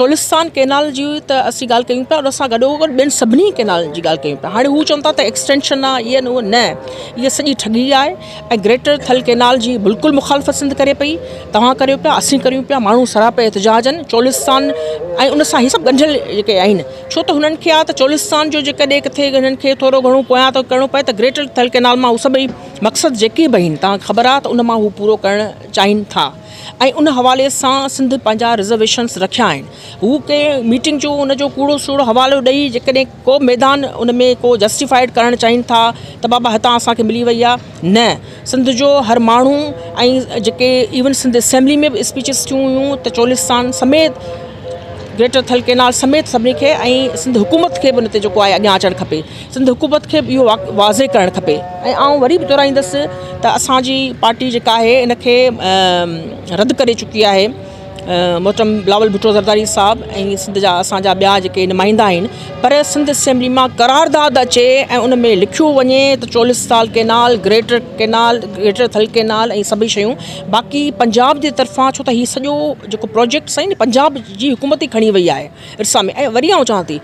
Cholistan canal जी त असीं ॻाल्हि कयूं पिया और असां गॾोगॾु ॿियनि सभिनी कैनाल जी ॻाल्हि कयूं पिया। हाणे हू चवनि था त एक्सटेंशन आहे इहा न इहा सॼी ठगी आहे ऐं ग्रेटर थल कैनाल जी बिल्कुलु मुखालफ़त सिंध करे पई। तव्हां करियो पिया, असीं करियूं पिया, माण्हू सरापे एतिजाज आहिनि चोलिस्तान ऐं उन सां इहे सभु ॻंढियल जेके आहिनि। छो त हुननि खे आहे त चोलिस्तान जो जेकॾहिं किथे हिननि खे थोरो घणो पोयां थो करिणो पए त ग्रेटर थल कैनाल मां उहे सभई मक़सदु जेके बि आहिनि तव्हांखे ख़बर आहे त उन मां हू पूरो करणु चाहिनि था ऐं उन हवाले सां सिंध पंहिंजा रिज़र्वेशन्स रखिया आहिनि। हू कंहिं मीटिंग जो उनजो कूड़ो सूड़ो हवालो ॾेई जेकॾहिं को मैदान उन में को जस्टिफाइड करणु चाहिनि था त बाबा हितां असांखे मिली वई आहे न। सिंध जो हर माण्हू ऐं जेके इवन सिंध असेंबली में बि स्पीचिस थियूं हुयूं त चोलिस्तान समेत ग्रेटर थल कैनाल समेत सभिनी खे ऐं सिंध हुकूमत खे बि उन ते जेको आहे अॻियां अचणु खपे। सिंध हुकूमत खे बि इहो वाज़े करणु खपे। ऐं आउं वरी बि दोहराईंदसि त असांजी पार्टी जेका आहे इनखे रद्द करे चुकी आहे मोहतरम बिलावल भुट्टो ज़रदारी साहब ऐं सिंध जा असांजा ॿिया जेके नुमाइंदा आहिनि। पर सिंध असेंबली मां करारदाद अचे ऐं उन में लिखियो वञे त चोलिस्तान कैनाल ग्रेटर थल कैनाल ऐं सभई शयूं बाक़ी पंजाब जे तरफ़ां, छो त हीउ सॼो जेको प्रोजेक्ट्स आहिनि पंजाब जी हुकूमत ई खणी वई आहे इरसा में। ऐं वरी आउं चवां थी